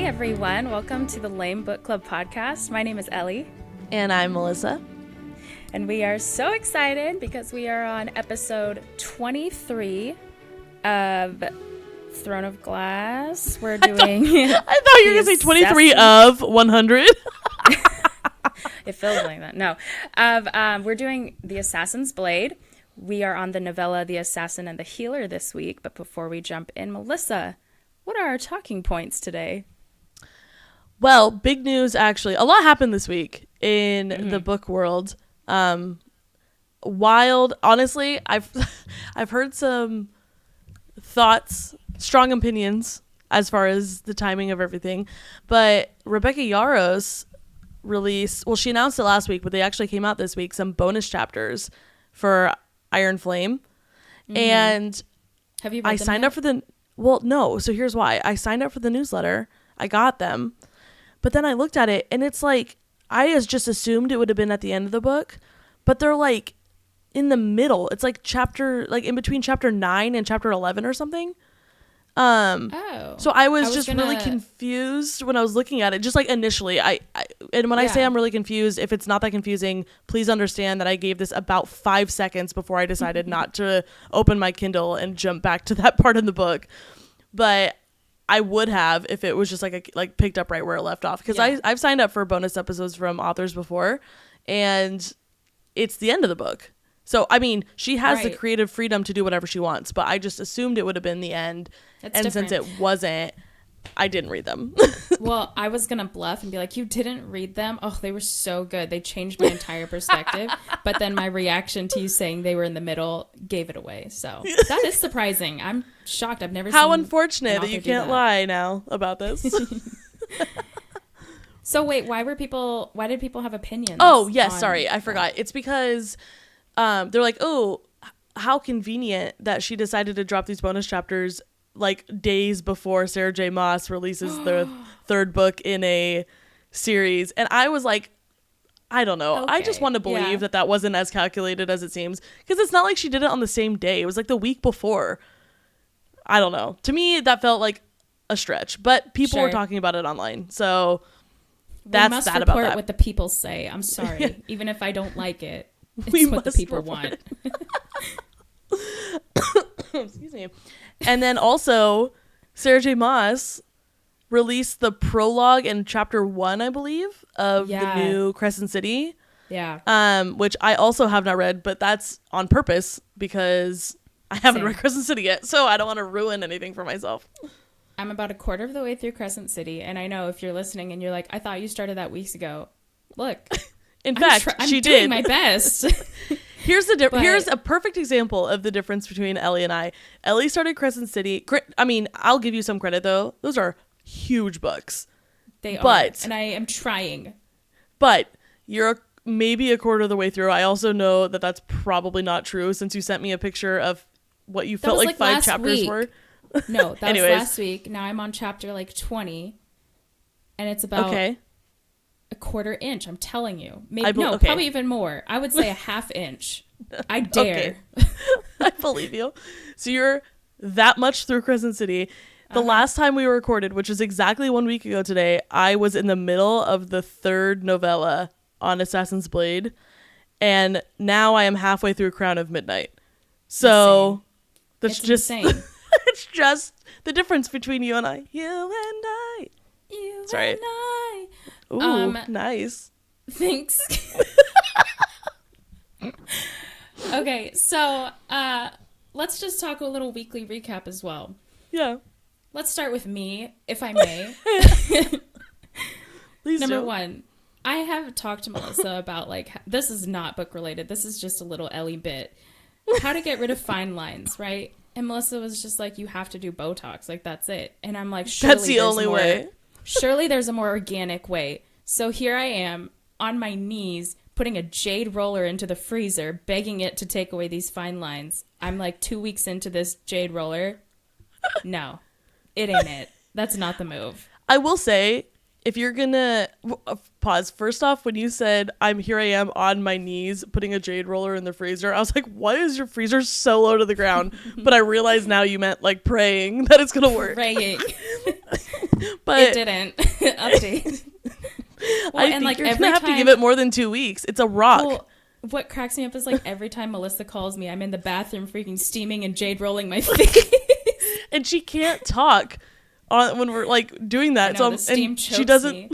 Hey everyone, welcome to the L.A.M.E Book Club podcast. My name is Ellie. And I'm Melissa. And we are so excited because we are on episode 23 of Throne of Glass. We're doing... I thought you were going to say 23 of 100. It feels like that. No. We're doing The Assassin's Blade. We are on the novella The Assassin and the Healer this week. But before we jump in, Melissa, what are our talking points today? Well, big news, actually. A lot happened this week in the book world. Wild. Honestly, I've heard some thoughts, strong opinions as far as the timing of everything. But Rebecca Yarros released, well, she announced it last week, but they actually came out this week, some bonus chapters for Iron Flame. And have you read I them signed yet? up for the, well, no. So here's why. I signed up for the newsletter. I got them. But then I looked at it and it's like, I just assumed it would have been at the end of the book, but they're like in the middle. It's like in between chapter 9 and chapter 11 or something. So I was just really confused when I was looking at it, just like initially. I say I'm really confused, if it's not that confusing, please understand that I gave this about 5 seconds before I decided not to open my Kindle and jump back to that part in the book. But I would have if it was just like picked up right where it left off, because I've signed up for bonus episodes from authors before, and it's the end of the book. So I mean, she has the creative freedom to do whatever she wants, but I just assumed it would have been the end. Since it wasn't, I didn't read them. Well, I was gonna bluff and be like, you didn't read them? Oh, they were so good. They changed my entire perspective. But then my reaction to you saying they were in the middle gave it away. So that is surprising. I'm shocked. I've never seen How unfortunate that you can't lie now about this. So wait, why did people have opinions? Oh, yes, sorry. I forgot. It's because they're like, oh, how convenient that she decided to drop these bonus chapters like days before Sarah J. Maas releases the third book in a series. And I was like, I don't know. I just want to believe that wasn't as calculated as it seems, because it's not like she did it on the same day. It was like the week before. I don't know. To me, that felt like a stretch, but people were talking about it online. So that's that about that. We must report what the people say. I'm sorry. Even if I don't like it, it's what the people want. Excuse me. And then also, Sarah J. Maas released the prologue in chapter 1, I believe, of the new Crescent City. Yeah. Which I also have not read, but that's on purpose because I haven't read Crescent City yet, so I don't want to ruin anything for myself. I'm about a quarter of the way through Crescent City, and I know if you're listening and you're like, I thought you started that weeks ago. Look. In fact, she did. I'm doing my best. Here's the Here's a perfect example of the difference between Ellie and I. Ellie started Crescent City. I mean, I'll give you some credit though. Those are huge books. They are, and I am trying. But you're maybe a quarter of the way through. I also know that that's probably not true, since you sent me a picture of what you felt like 5 chapters were. No, that was last week. Now I'm on chapter 20, and it's about a quarter inch. I'm telling you. Maybe probably even more. I would say a half inch. I dare. I believe you. So you're that much through Crescent City. The last time we were recorded, which was exactly 1 week ago today, I was in the middle of the 3rd novella on Assassin's Blade, and now I am halfway through Crown of Midnight. So that's just insane. It's just the difference between you and I. You and I. You and I. Ooh, nice. Thanks. Okay, so let's just talk a little weekly recap as well. Yeah. Let's start with me, if I may. Please Number do. 1, I have talked to Melissa about this is not book related. This is just a little Ellie bit. How to get rid of fine lines, right? And Melissa was just like, you have to do Botox. That's it. And I'm like, surely that's the only way. Surely there's a more organic way. So here I am on my knees, putting a jade roller into the freezer, begging it to take away these fine lines. I'm 2 weeks into this jade roller. No, it ain't it. That's not the move. I will say, if you're gonna pause, first off, when you said I am on my knees putting a jade roller in the freezer, I was like, why is your freezer so low to the ground? But I realize now you meant praying that it's gonna work. Praying. But it didn't. Update. I think you're gonna have to give it more than 2 weeks. It's a rock. Well, what cracks me up is like every time Melissa calls me, I'm in the bathroom freaking steaming and jade rolling my face. And she can't talk when we're like doing that. I know, So and she chokes doesn't. me.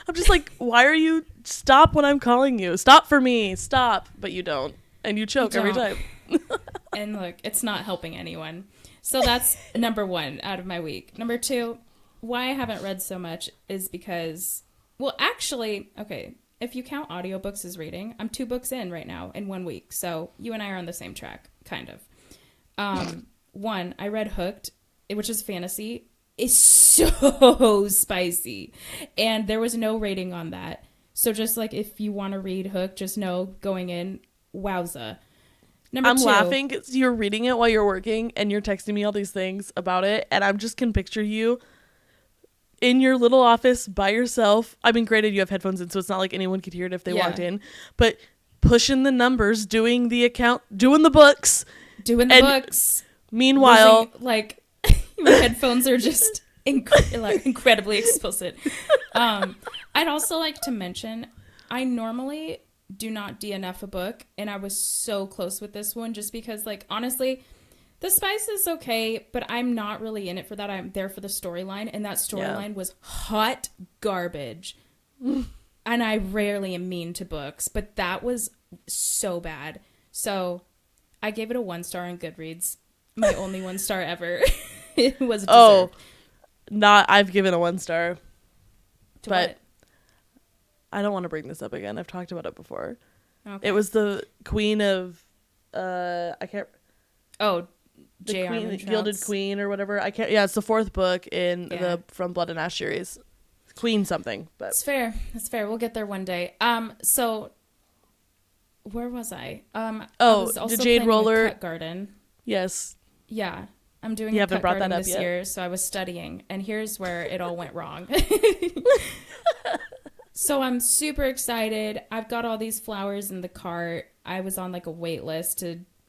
I'm just like, why are you? Stop when I'm calling you. Stop for me. Stop. But you don't, and you choke every time. And look, it's not helping anyone. So that's number 1 out of my week. Number 2, why I haven't read so much is because, well, actually, okay, if you count audiobooks as reading, I'm 2 books in right now in 1 week. So you and I are on the same track, kind of. 1, I read Hooked, which is fantasy. It's so spicy. And there was no rating on that. So just like if you want to read Hooked, just know going in, wowza. Number 2, laughing because you're reading it while you're working and you're texting me all these things about it. And I just can picture you in your little office by yourself. I mean, granted, you have headphones in, so it's not like anyone could hear it if they walked in. But pushing the numbers, doing the account, doing the books. Meanwhile, losing, like, your headphones are just incredibly explicit. I'd also like to mention, I normally do not DNF a book, and I was so close with this one just because, like, honestly, the spice is okay, but I'm not really in it for that. I'm there for the storyline, and that storyline was hot garbage. And I rarely am mean to books, but that was so bad. So I gave it a 1 star on Goodreads. My only 1 star ever. It was deserved. I've given a 1 star. To but what? I don't want to bring this up again. I've talked about it before. Okay. It was the Queen of I can't. Oh, the J. Queen, Gilded Queen or whatever. I can't. Yeah, it's the 4th book in the From Blood and Ash series. Queen something. But it's fair. It's fair. We'll get there one day. So where was I? I was also the Jade Roller Cut Garden. Yes. Yeah. I'm doing you a haven't Cut brought Garden that up this yet. year, so I was studying, and here's where it all went wrong. So I'm super excited. I've got all these flowers in the cart. I was on like a wait list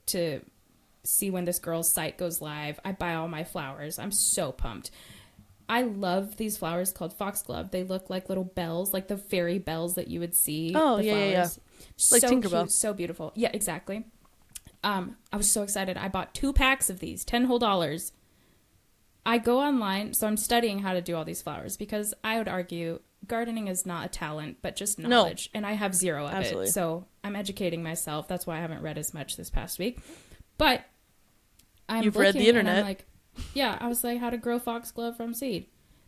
to see when this girl's site goes live. I buy all my flowers. I'm so pumped. I love these flowers called foxglove. They look like little bells, like the fairy bells that you would see. Oh, the yeah. flowers. Like so Tinkerbell. cute, so beautiful. Yeah, exactly. I was so excited. I bought 2 packs of these, $10 whole. I go online, so I'm studying how to do all these flowers because I would argue gardening is not a talent, but just knowledge. And I have 0 of it. So I'm educating myself. That's why I haven't read as much this past week. But You've read the internet. And I'm like, yeah, I was like, how to grow foxglove from seed.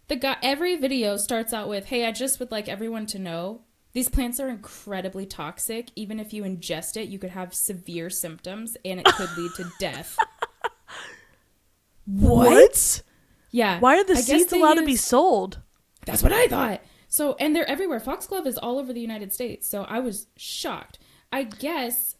Every video starts out with, hey, I just would like everyone to know these plants are incredibly toxic. Even if you ingest it, you could have severe symptoms and it could lead to death. What? Yeah. Why are the seeds allowed to be sold? That's what I thought. So, and they're everywhere. Foxglove is all over the United States. So I was shocked. I guess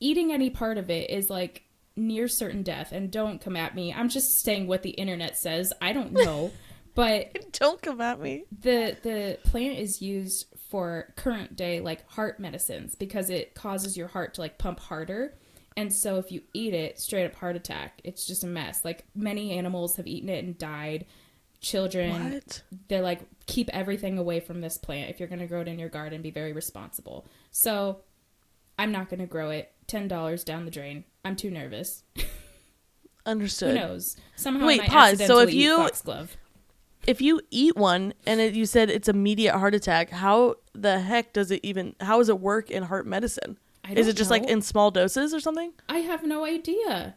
eating any part of it is like near certain death. And don't come at me. I'm just saying what the internet says. I don't know. But don't come at me. The plant is used for current day like heart medicines because it causes your heart to like pump harder. And so if you eat it, straight up heart attack. It's just a mess. Like many animals have eaten it and died. Children, they're like, keep everything away from this plant. If you're going to grow it in your garden, be very responsible. So I'm not going to grow it. $10 down the drain. I'm too nervous. Understood. Who knows? Somehow Wait, I might pause. accidentally So eat foxglove. If you eat one and you said it's immediate heart attack, how the heck does how does it work in heart medicine? Is it just like in small doses or something? I have no idea.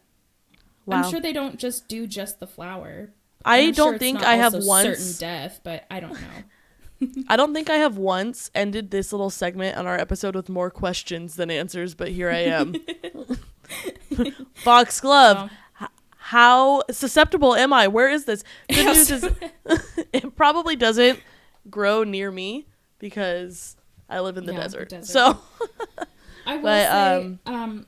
Wow. I'm sure they don't just do just the flower. I don't think I have once certain death, but I don't know. I don't think I have once ended this little segment on our episode with more questions than answers, but here I am. Foxglove. Oh. How susceptible am I? Where is this? Good news is it probably doesn't grow near me because I live in the desert. So I will say,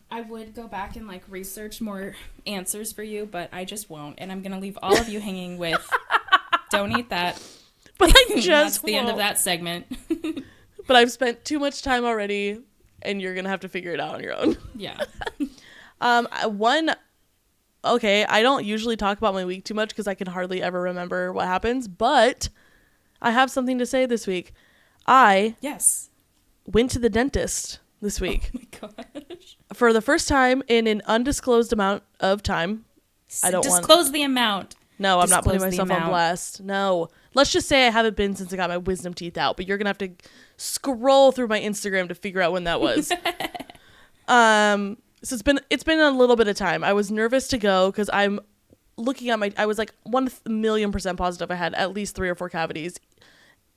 I would go back and like research more answers for you, but I just won't. And I'm going to leave all of you hanging with, don't eat that. But I just That's the end of that segment. But I've spent too much time already, and you're going to have to figure it out on your own. Yeah. okay, I don't usually talk about my week too much because I can hardly ever remember what happens, but I have something to say this week. I went to the dentist this week. Oh my gosh. For the first time in an undisclosed amount of time. I don't disclose the amount. No, I'm not putting myself on blast. No. Let's just say I haven't been since I got my wisdom teeth out, but you're going to have to scroll through my Instagram to figure out when that was. So it's been a little bit of time. I was nervous to go because I'm looking at I was like 1,000,000% positive I had at least 3 or 4 cavities,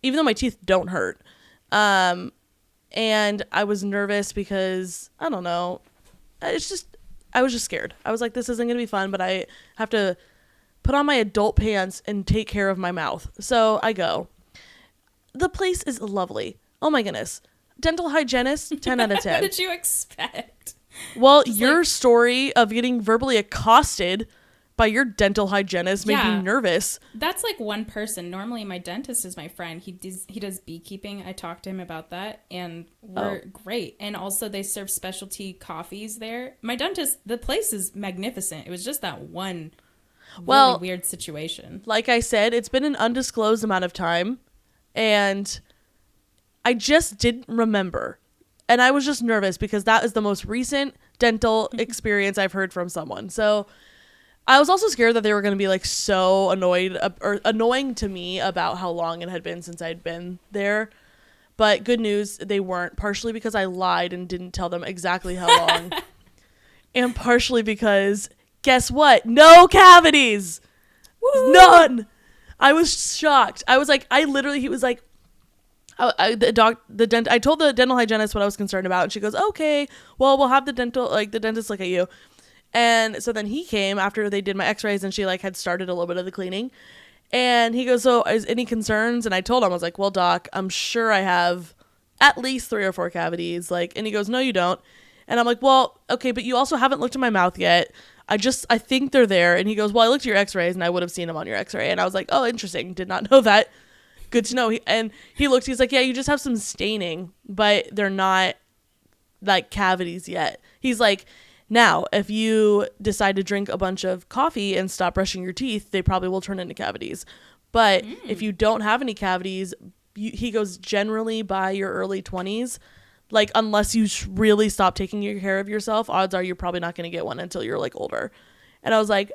even though my teeth don't hurt. And I was nervous because, I don't know, I was just scared. I was like, this isn't going to be fun, but I have to put on my adult pants and take care of my mouth. So I go. The place is lovely. Oh my goodness. Dental hygienist, 10 out of 10. What did you expect? Well, your story of getting verbally accosted by your dental hygienist made me nervous. That's like one person. Normally my dentist is my friend. He does beekeeping. I talked to him about that, and we're great. And also they serve specialty coffees there. My dentist, the place is magnificent. It was just that one really weird situation. Like I said, it's been an undisclosed amount of time, and I just didn't remember. And I was just nervous because that is the most recent dental experience I've heard from someone. So I was also scared that they were going to be like so annoyed or annoying to me about how long it had been since I'd been there. But good news, they weren't, partially because I lied and didn't tell them exactly how long. And partially because, guess what? No cavities. Woo! None. I was shocked. I was like, he was like, I told the dental hygienist what I was concerned about, and she goes, okay, well, we'll have the dentist look at you. And so then he came after they did my x-rays, and she like had started a little bit of the cleaning, and he goes, so is any concerns? And I told him, I was like, well, doc, I'm sure I have at least 3 or 4 cavities. Like, and he goes, no, you don't. And I'm like, well, okay, but you also haven't looked at my mouth yet. I think they're there. And he goes, well, I looked at your x-rays and I would have seen them on your x-ray. And I was like, oh, interesting. Did not know that. Good to know. He's like, yeah, you just have some staining, but they're not like cavities yet. He's like, now, if you decide to drink a bunch of coffee and stop brushing your teeth, they probably will turn into cavities. But if you don't have any cavities, he goes, generally by your early 20s, like unless you really stop taking care of yourself, odds are you're probably not going to get one until you're like older. And I was like,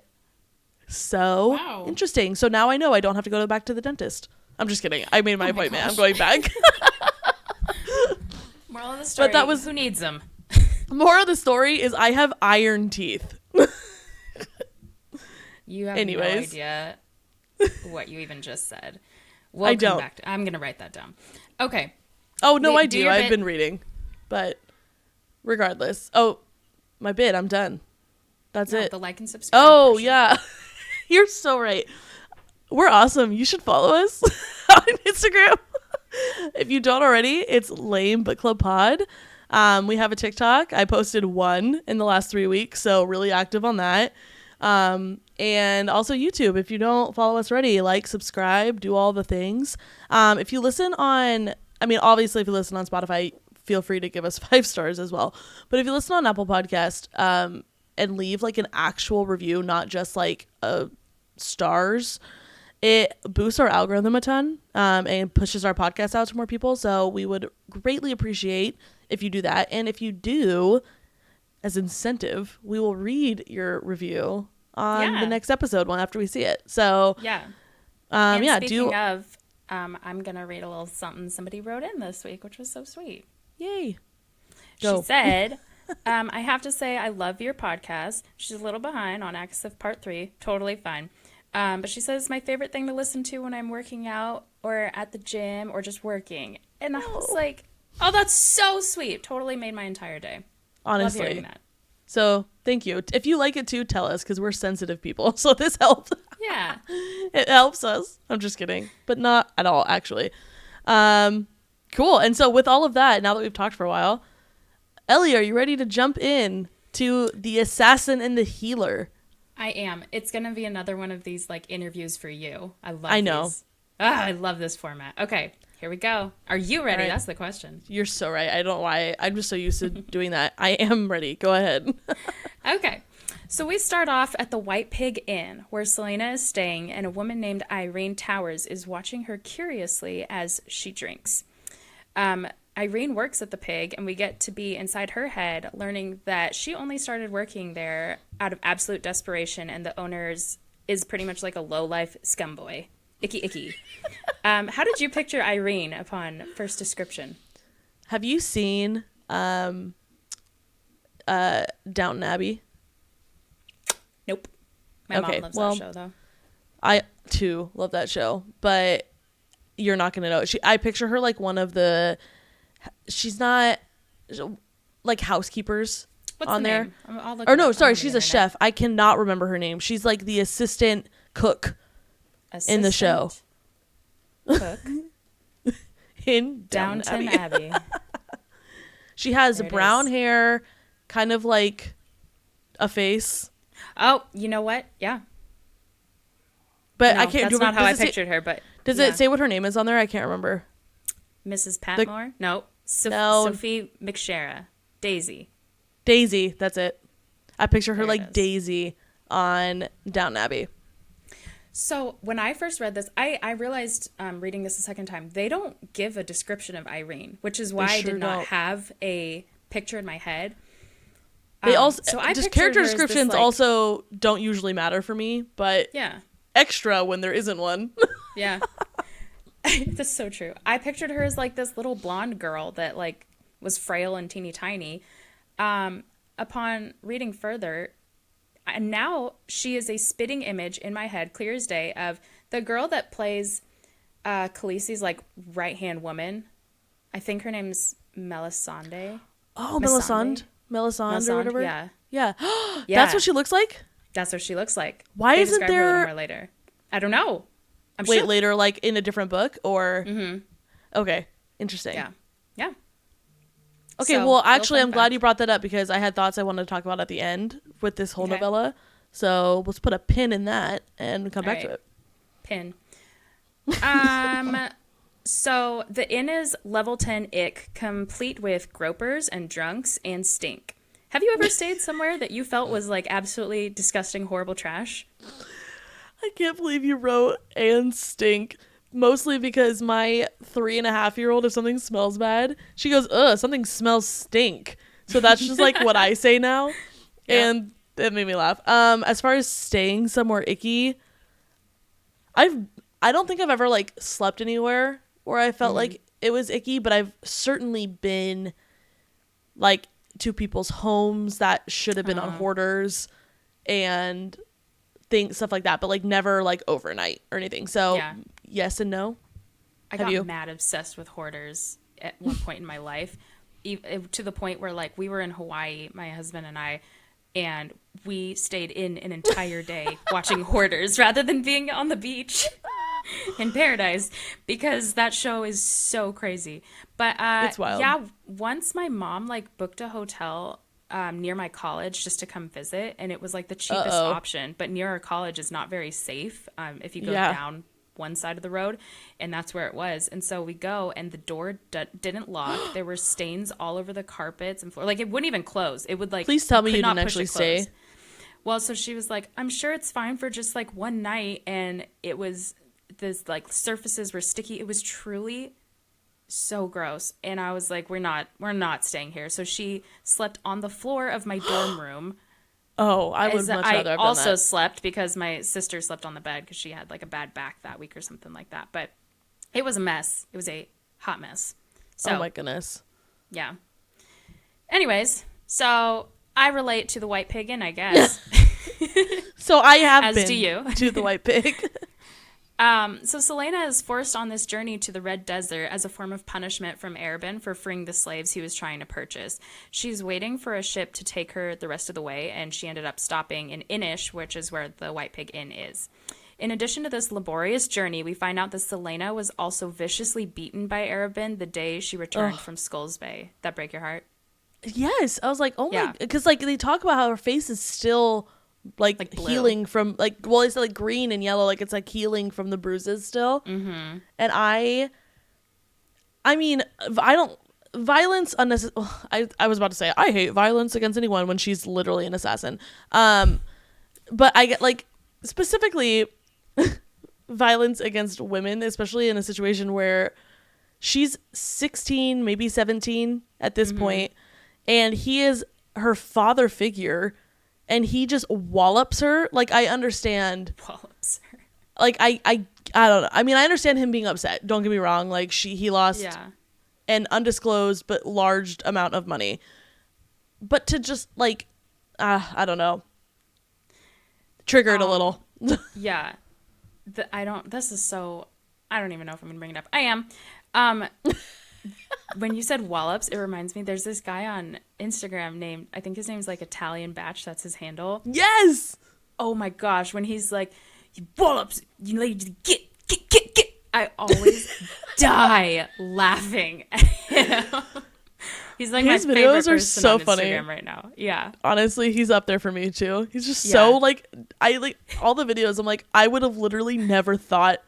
so interesting. So now I know I don't have to go back to the dentist. I'm just kidding. I made my appointment. Gosh. I'm going back. Moral of the story, but who needs them? Moral of the story is I have iron teeth. You have no idea what you even just said. I don't. I'm going to write that down. Okay. Oh, no, I do. I've been reading. But regardless. Oh, my bid. I'm done. That's it. The like and subscribe. Oh, portion. Yeah. You're so right. We're awesome. You should follow us on Instagram. If you don't already, it's L.A.M.E Book Club Pod. We have a TikTok. I posted 1 in the last 3 weeks, so really active on that. And also YouTube. If you don't follow us already, like, subscribe, do all the things. If you listen on, obviously if you listen on Spotify, feel free to give us 5 stars as well. But if you listen on Apple Podcast, and leave like an actual review, not just like stars, it boosts our algorithm a ton, and pushes our podcast out to more people. So we would greatly appreciate if you do that. And if you do, as incentive, we will read your review on the next episode after we see it. So speaking of, I'm gonna read a little something somebody wrote in this week, which was so sweet. Yay. Go. She said, I have to say I love your podcast. She's a little behind on Acts of Part 3. Totally fine. But she says, my favorite thing to listen to when I'm working out or at the gym or just working. And I was like, oh, that's so sweet. Totally made my entire day. Honestly. Love hearing that. So thank you. If you like it too, tell us, because we're sensitive people. So this helps. Yeah. It helps us. I'm just kidding. But not at all, actually. Cool. And so with all of that, now that we've talked for a while, Ellie, are you ready to jump in to The Assassin and the Healer? I am. It's going to be another one of these like interviews for you. I know. These. I love this format. Okay, here we go. Are you ready? Right. That's the question. You're so right. I don't know why. I'm just so used to doing that. I am ready. Go ahead. Okay. So we start off at the White Pig Inn, where Celeana is staying, and a woman named Yrene Towers is watching her curiously as she drinks. Irene works at the Pig, and we get to be inside her head, learning that she only started working there out of absolute desperation, and the owner's is pretty much like a low-life scumboy. Icky, icky. How did you picture Irene upon first description? Have you seen Downton Abbey? Nope. My mom loves that show, though. I, too, love that show. But you're not going to know. I picture her like one of the... She's not... Like housekeepers. What's on the there. Name? I'll look or it no, up sorry, on she's the a chef. I cannot remember her name. She's like the assistant cook in the show. Cook? In Downton Abbey. She has brown hair, kind of like a face. Oh, you know what? Yeah. But no, I can't. That's not how I pictured her. But does it say what her name is on there? I can't remember. Mrs. Patmore? No. Sophie McShera. Daisy. That's it. I picture her there like Daisy on Downton Abbey. So when I first read this, I realized reading this a second time, they don't give a description of Irene, which is why I did not have a picture in my head. They also just character descriptions also don't usually matter for me, but extra when there isn't one. Yeah. That's so true. I pictured her as like this little blonde girl that like was frail and teeny tiny. Upon reading further, and now she is a spitting image in my head, clear as day, of the girl that plays Khaleesi's like right-hand woman. I think her name's Melisande. Oh, Melisande or whatever. Yeah. Yeah. That's what she looks like? That's what she looks like. Why they isn't describe her a there... little more later. I don't know. Wait, later, like in a different book? Or... Mm-hmm. Okay. Interesting. Yeah. Yeah. Okay, so, well, actually, I'm glad you brought that up because I had thoughts I wanted to talk about at the end with this whole novella. So let's put a pin in that and come back to it. Pin. So the inn is level 10 ick, complete with gropers and drunks and stink. Have you ever stayed somewhere that you felt was like absolutely disgusting, horrible trash? I can't believe you wrote and stink. Mostly because my 3.5-year-old, if something smells bad, she goes, ugh, something smells stink. So that's just like what I say now. Yeah. And it made me laugh. As far as staying somewhere icky, I don't think I've ever like slept anywhere where I felt like it was icky, but I've certainly been like to people's homes that should have been on hoarders and stuff like that, but like never like overnight or anything. So yes and no. I got mad obsessed with hoarders at one point in my life, to the point where like we were in Hawaii, my husband and I, and we stayed in an entire day watching hoarders rather than being on the beach in paradise, because that show is so crazy. But it's wild. Yeah, once my mom like booked a hotel near my college just to come visit, and it was like the cheapest option, but near our college is not very safe if you go down one side of the road, and that's where it was. And so we go, and the door didn't lock. There were stains all over the carpets and floor. Like it wouldn't even close. It would like, please tell me you didn't actually stay. Well, so she was like, I'm sure it's fine for just like one night, and it was this like surfaces were sticky. It was truly so gross, and I was like, we're not staying here. So she slept on the floor of my dorm room. Oh, I would much rather have done also that. slept because my sister slept on the bed because she had like a bad back that week or something like that. But it was a mess. It was a hot mess. So, oh my goodness. Yeah. Anyways, so I relate to the White Pig Inn, I guess. So I have As been do you. to the White Pig. So Celeana is forced on this journey to the Red Desert as a form of punishment from Erben for freeing the slaves he was trying to purchase. She's waiting for a ship to take her the rest of the way, and she ended up stopping in Inish, which is where the White Pig Inn is. In addition to this laborious journey, we find out that Celeana was also viciously beaten by Erben the day she returned from Skulls Bay. That break your heart? Yes. I was like, oh my, because like they talk about how her face is still like healing from like, well, it's like green and yellow, like it's like healing from the bruises still. And I mean, violence I was about to say I hate violence against anyone when she's literally an assassin. But I get like specifically violence against women, especially in a situation where she's 16, maybe 17 at this point, and he is her father figure, and he just wallops her. Like, I understand. Wallops her. Like, I don't know. I mean, I understand him being upset. Don't get me wrong. Like, he lost an undisclosed but large amount of money. But to just, like, I don't know. Triggered a little. Yeah. I don't even know if I'm gonna bring it up. I am. When you said wallops, it reminds me, there's this guy on Instagram named, I think his name's like Italian Batch, that's his handle. Yes! Oh my gosh, when he's like, you wallops, you lady, get. I always die laughing at him. He's like his my favorite videos are person so on funny. Instagram right now. Yeah. Honestly, he's up there for me too. He's just so like, I like all the videos. I'm like, I would have literally never thought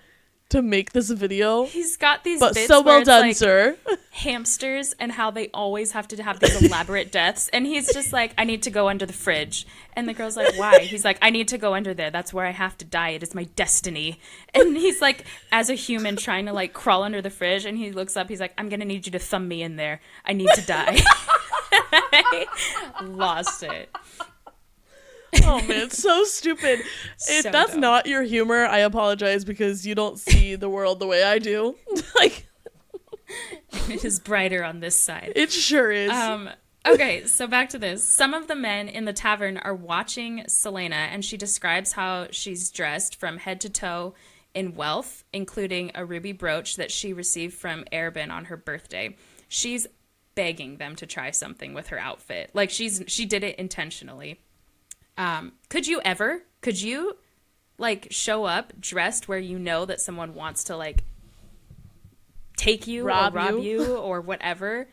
to make this video. He's got these but bits so where well it's done, like sir. hamsters and how they always have to have these elaborate deaths. And he's just like, I need to go under the fridge. And the girl's like, why? He's like, I need to go under there. That's where I have to die. It is my destiny. And he's like, as a human trying to like crawl under the fridge. And he looks up, he's like, I'm going to need you to thumb me in there. I need to die. I lost it. Oh man, it's so stupid. If So that's dumb. not your humor, I apologize because you don't see the world the way I do. Like, It is brighter on this side. it sure is. Okay, so back to this. Some of the men in the tavern are watching Celeana, and she describes how she's dressed from head to toe in wealth, including a ruby brooch that she received from Yrene on her birthday. She's begging them to try something with her outfit. Like, she did it intentionally. Could you like show up dressed where you know that someone wants to like take you rob you or whatever?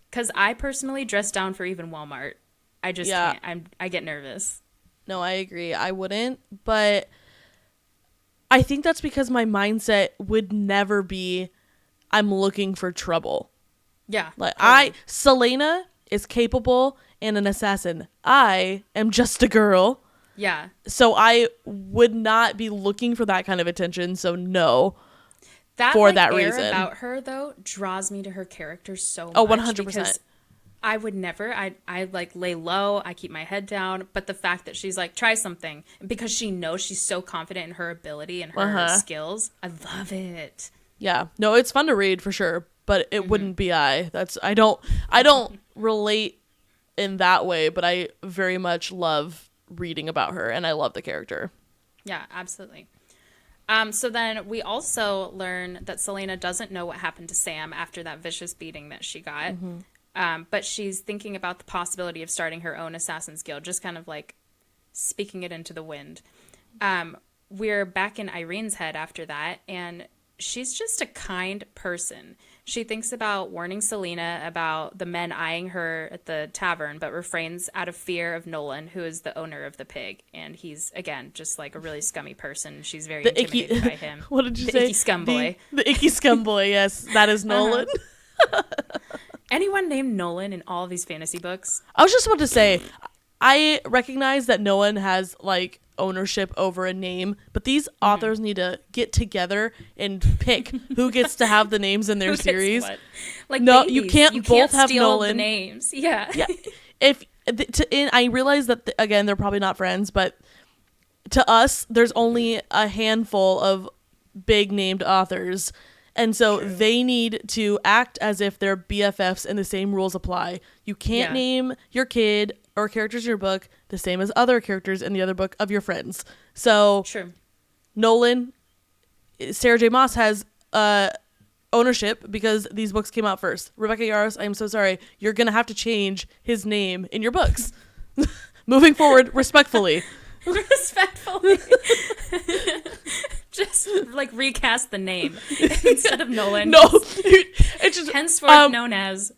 Because I personally dress down for even Walmart. I just can't. I get nervous. No, I agree. I wouldn't, but I think that's because my mindset would never be, I'm looking for trouble. Yeah. Like totally. Celeana is capable and an assassin. I am just a girl. Yeah. So I would not be looking for that kind of attention. So no. That for like, that air reason. about her though draws me to her character so much. Oh, 100%. Because I would never. I like lay low. I keep my head down. But the fact that she's like, try something, because she knows she's so confident in her ability and her skills, I love it. Yeah. No, it's fun to read for sure, but it wouldn't be I don't relate in that way, but I very much love reading about her and I love the character. Yeah, absolutely. So then we also learn that Celeana doesn't know what happened to Sam after that vicious beating that she got. But she's thinking about the possibility of starting her own Assassin's Guild, just kind of like speaking it into the wind. We're back in Irene's head after that, and she's just a kind person. She thinks about warning Celeana about the men eyeing her at the tavern, but refrains out of fear of Nolan, who is the owner of the pig. And he's, again, just like a really scummy person. She's very intimidated by him. What did you say? The icky scum boy. The icky scum boy, yes. That is Nolan. Anyone named Nolan in all of these fantasy books? I was just about to say, I recognize that no one has like ownership over a name, but these authors need to get together and pick who gets to have the names in their series. Like, no, babies. you can't both have steal Nolan. the names. Yeah. I realize that again they're probably not friends, but to us there's only a handful of big named authors. And so they need to act as if they're BFFs and the same rules apply. You can't name your kid or characters in your book the same as other characters in the other book of your friends. So Nolan, Sarah J. Maas has ownership because these books came out first. Rebecca Yarros, I'm so sorry. You're going to have to change his name in your books. Moving forward, respectfully. Respectfully. Just like recast the name instead of Nolan. No, it's just henceforth known as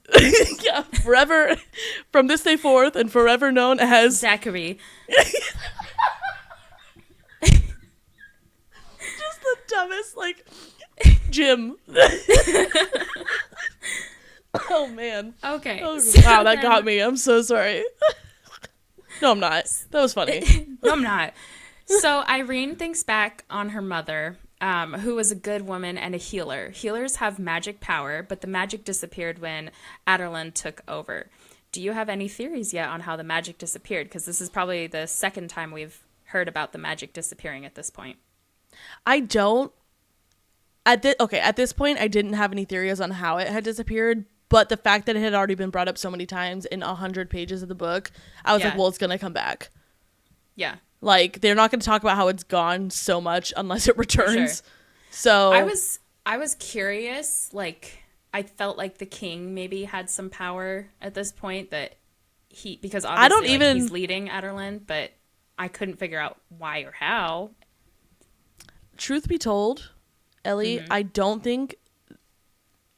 forever from this day forth and forever known as Zachary. Just the dumbest, like Jim. Oh, man. Okay. Oh, So wow, that then- got me. I'm so sorry. No, I'm not. That was funny. No, I'm not. So Irene thinks back on her mother, who was a good woman and a healer. Healers have magic power, but the magic disappeared when L.A.M.E took over. Do you have any theories yet on how the magic disappeared? Because this is probably the second time we've heard about the magic disappearing at this point. I don't. At this point, I didn't have any theories on how it had disappeared, but the fact that it had already been brought up so many times in 100 pages of the book, I was like, well, it's going to come back. Yeah. Like, they're not going to talk about how it's gone so much unless it returns. Sure. So I was curious, like, I felt like the king maybe had some power at this point that because obviously he's leading L.A.M E, but I couldn't figure out why or how. Truth be told, Ellie, I don't think,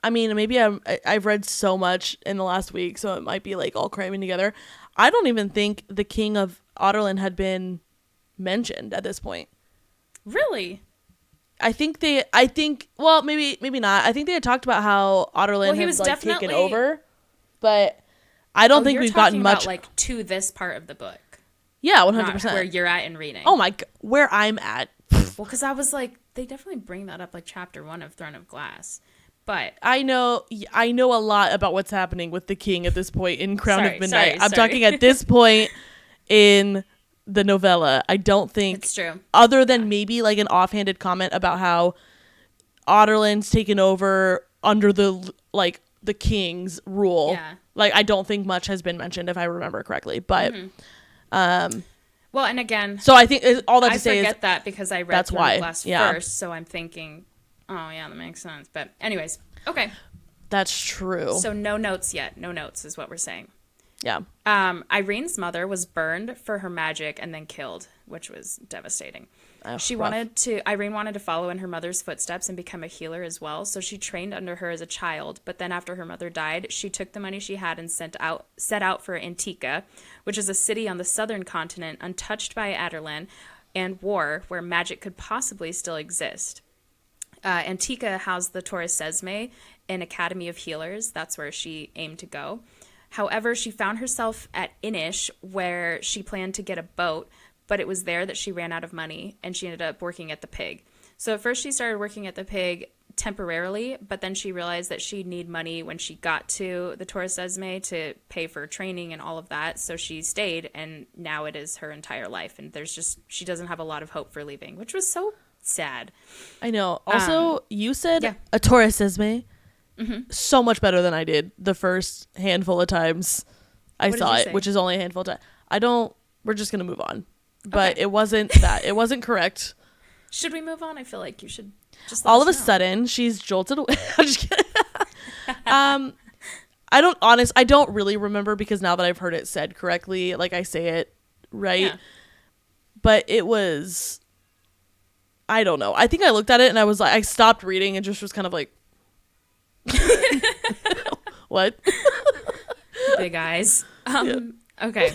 I mean, maybe I've read so much in the last week, so it might be like all cramming together. I don't even think the king of L.A.M E had been mentioned at this point. Really? Well, maybe not. I think they had talked about how L.A.M E had like taken over, but I don't think we've gotten much. About, like, to this part of the book. Yeah, 100%. Where you're at in reading. Oh my, where I'm at. Well, because I was like, they definitely bring that up like chapter 1 of Throne of Glass. But I know a lot about what's happening with the king at this point in Crown of Midnight. I'm talking at this point in the novella. I don't think it's true. Other than maybe like an offhanded comment about how Otterland's taken over under the king's rule. Yeah. Like, I don't think much has been mentioned if I remember correctly. But well, and again, so I think all that to say is I forget that because I read Throne of Glass first, so I'm thinking, oh yeah, that makes sense. But anyways, okay. That's true. So no notes yet. No notes is what we're saying. Yeah. Irene's mother was burned for her magic and then killed, which was devastating. Irene wanted to follow in her mother's footsteps and become a healer as well, so she trained under her as a child, but then after her mother died, she took the money she had and set out for Antica, which is a city on the southern continent untouched by L.A.M E and war, where magic could possibly still exist. Antica housed the Torres Esme, an academy of healers. That's where she aimed to go. However, she found herself at Inish, where she planned to get a boat, but it was there that she ran out of money, and she ended up working at the Pig. So at first she started working at the Pig temporarily, but then she realized that she'd need money when she got to the Torres Esme to pay for training and all of that, so she stayed, and now it is her entire life, and she doesn't have a lot of hope for leaving, which was so sad. I know. Also, you said a Torres Esme. So much better than I did the first handful of times I saw it, which is only a handful of times. We're just going to move on. But it wasn't that. It wasn't correct. Should we move on? I feel like you should just all of a sudden, she's jolted away. I'm just kidding. I don't really remember because now that I've heard it said correctly, like I say it right. Yeah. But it was, I don't know. I think I looked at it and I was like, I stopped reading and just was kind of like, what? Big eyes. Okay.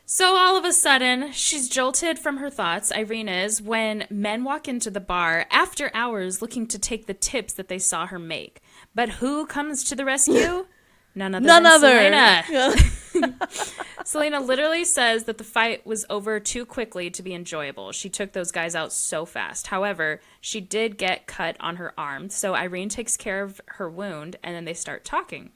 So all of a sudden, she's jolted from her thoughts, Irene is, when men walk into the bar after hours looking to take the tips that they saw her make. But who comes to the rescue? None other than Celeana. Yeah. Celeana literally says that the fight was over too quickly to be enjoyable. She took those guys out so fast. However, she did get cut on her arm, so Irene takes care of her wound, and then they start talking.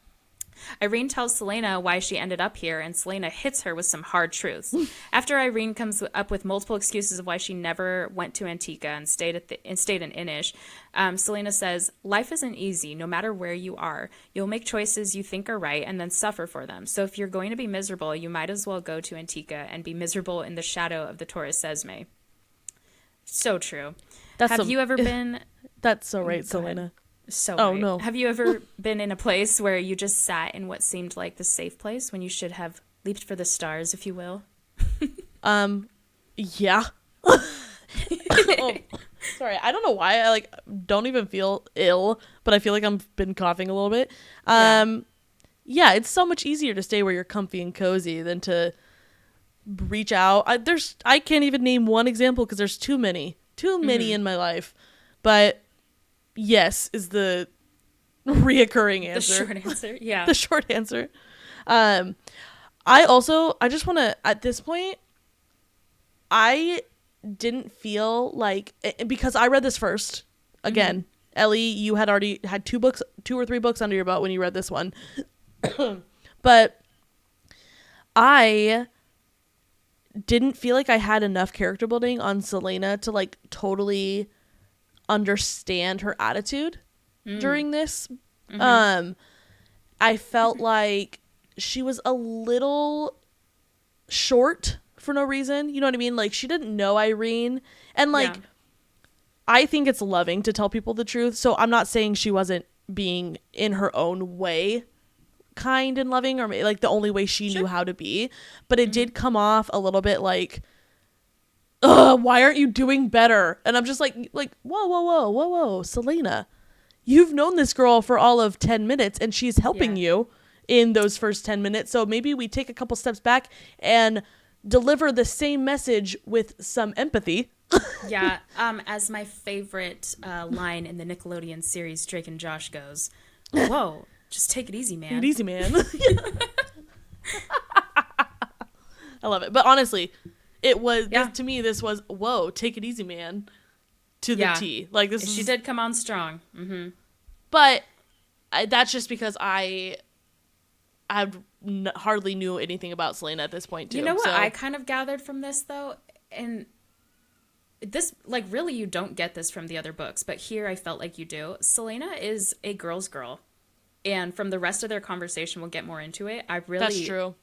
Irene tells Celeana why she ended up here, and Celeana hits her with some hard truths. After Irene comes up with multiple excuses of why she never went to Antica and stayed in Inish, Celeana says, "Life isn't easy, no matter where you are. You'll make choices you think are right and then suffer for them. So if you're going to be miserable, you might as well go to Antica and be miserable in the shadow of the Torres Esme." So true. Have you ever been... That's so right, Celeana. Right. No. Have you ever been in a place where you just sat in what seemed like the safe place when you should have leaped for the stars, if you will? Yeah. Oh, sorry, I don't know why I don't even feel ill, but I feel like I've been coughing a little bit. Yeah, it's so much easier to stay where you're comfy and cozy than to reach out. I can't even name one example because there's too many in my life, but yes is the reoccurring The answer. short answer. Yeah. The short answer. I just want to, at this point, I didn't feel like, because I read this first. Again, Ellie, you had already had 2 or 3 books under your belt when you read this one. But I didn't feel like I had enough character building on Celeana to like totally understand her attitude during this. I felt like she was a little short for no reason. You know what I mean? Like, she didn't know Irene. And like, Yeah. I think it's loving to tell people the truth. So I'm not saying she wasn't being in her own way kind and loving, or like the only way she knew how to be. But it did come off a little bit like, ugh, why aren't you doing better? And I'm just like, whoa, Celeana, you've known this girl for all of 10 minutes and she's helping you in those first 10 minutes. So maybe we take a couple steps back and deliver the same message with some empathy. Yeah. As my favorite line in the Nickelodeon series Drake and Josh goes, whoa, just take it easy, man. Take it easy, man. I love it. But honestly, it was, to me, this was, whoa, take it easy, man, to the T. Like, this she did come on strong. But that's just because I hardly knew anything about Celeana at this point, too. You know what I kind of gathered from this, though? And this, like, really, you don't get this from the other books, but here I felt like you do. Celeana is a girl's girl. And from the rest of their conversation, we'll get more into it. I really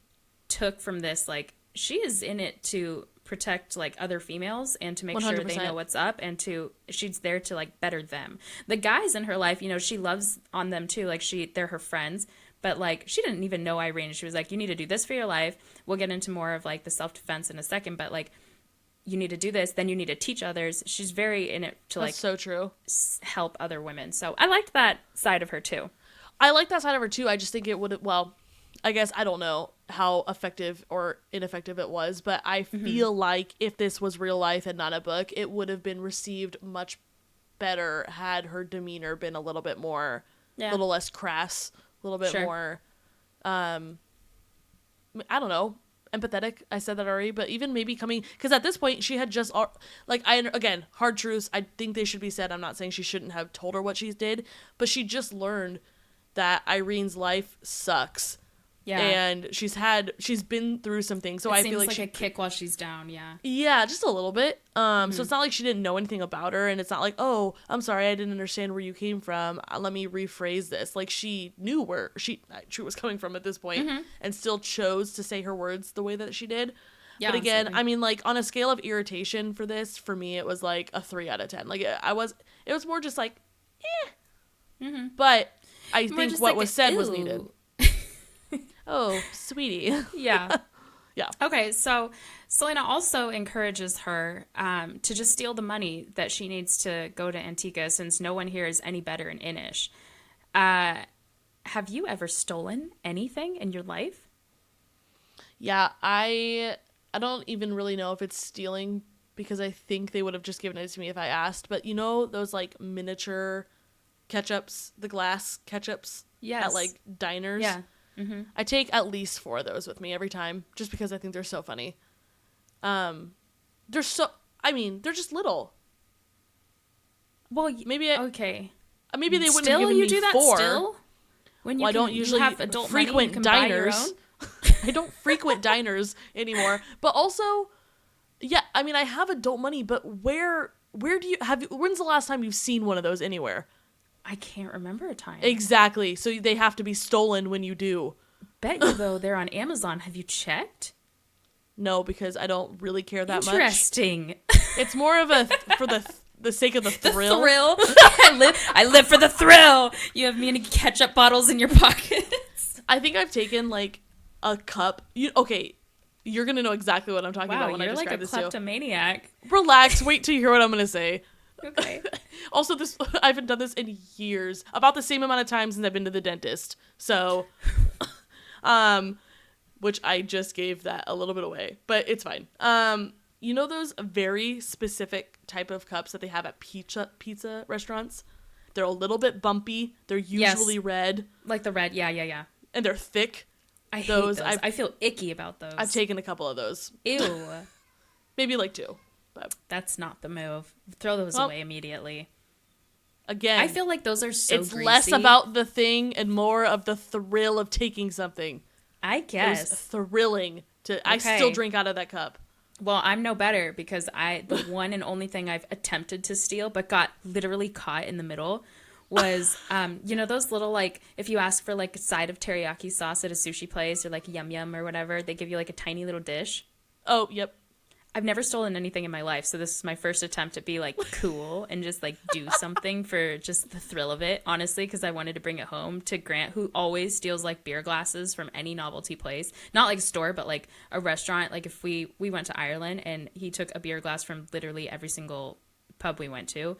took from this, like, she is in it to protect, like, other females and to make 100%. Sure they know what's up, and she's there to, like, better them. The guys in her life, you know, she loves on them too. Like, they're her friends, but like, she didn't even know Irene. She was like, you need to do this for your life. We'll get into more of like the self-defense in a second, but like, you need to do this, then you need to teach others. She's very in it to, like, that's so true, help other women. So I liked that side of her too. I like that side of her too. I just think it would, well, I guess I don't know how effective or ineffective it was, but I feel like if this was real life and not a book, it would have been received much better had her demeanor been a little bit more, a little less crass, a little bit more, I don't know, empathetic. I said that already, but even maybe coming, because at this point she had just, like, again, hard truths, I think they should be said. I'm not saying she shouldn't have told her what she did, but she just learned that Irene's life sucks. Yeah. And she's been through some things. So I feel like a kick while she's down. Yeah. Yeah, just a little bit. So it's not like she didn't know anything about her, and it's not like, oh, I'm sorry, I didn't understand where you came from. Let me rephrase this. Like, she knew where she was coming from at this point, and still chose to say her words the way that she did. Yeah, but again, absolutely. I mean, like, on a scale of irritation for this, for me, it was like a 3 out of 10. Like, it was more just like, But I think what was said was needed. Oh, sweetie. Yeah. Yeah. Okay, so Celeana also encourages her to just steal the money that she needs to go to Antigua, since no one here is any better in Inish. Have you ever stolen anything in your life? Yeah, I don't even really know if it's stealing, because I think they would have just given it to me if I asked. But you know those, like, miniature ketchups, the glass ketchups at, like, diners? Yeah. I take at least 4 of those with me every time, just because I think they're so funny. They're just little. Well, maybe okay. Maybe they wouldn't have given me 4. Still? When you I don't usually have adult frequent money, diners. I don't frequent diners anymore. But also, yeah, I mean, I have adult money, but where do you when's the last time you've seen one of those anywhere? I can't remember a time. Exactly. So they have to be stolen when you do. Bet you, though, they're on Amazon. Have you checked? No, because I don't really care that much. Interesting. It's more of a for the sake of the thrill. The thrill. I live for the thrill. You have mini ketchup bottles in your pockets. I think I've taken, like, a cup. You're gonna know exactly what I'm talking about when I describe this to you. You're like a kleptomaniac. Relax. Wait till you hear what I'm gonna say. Okay. Also, I haven't done this in years. About the same amount of time since I've been to the dentist. So, which I just gave that a little bit away, but it's fine. You know those very specific type of cups that they have at pizza restaurants? They're a little bit bumpy. They're usually red. Like the red. Yeah. And they're thick. I hate those. I feel icky about those. I've taken a couple of those. Ew. Maybe like 2. But that's not the move. Throw those away immediately. Again, I feel like those are so it's greasy. less about the thing and more of the thrill of taking something. I guess. It was thrilling to. I still drink out of that cup. Well, I'm no better because the one and only thing I've attempted to steal but got literally caught in the middle was, those little, like, if you ask for, like, a side of teriyaki sauce at a sushi place or, like, Yum Yum or whatever, they give you, like, a tiny little dish. Oh, yep. I've never stolen anything in my life, so this is my first attempt to be, like, cool and just, like, do something for just the thrill of it, honestly, because I wanted to bring it home to Grant, who always steals, like, beer glasses from any novelty place. Not, like, a store, but, like, a restaurant. Like, if we went to Ireland, and he took a beer glass from literally every single pub we went to.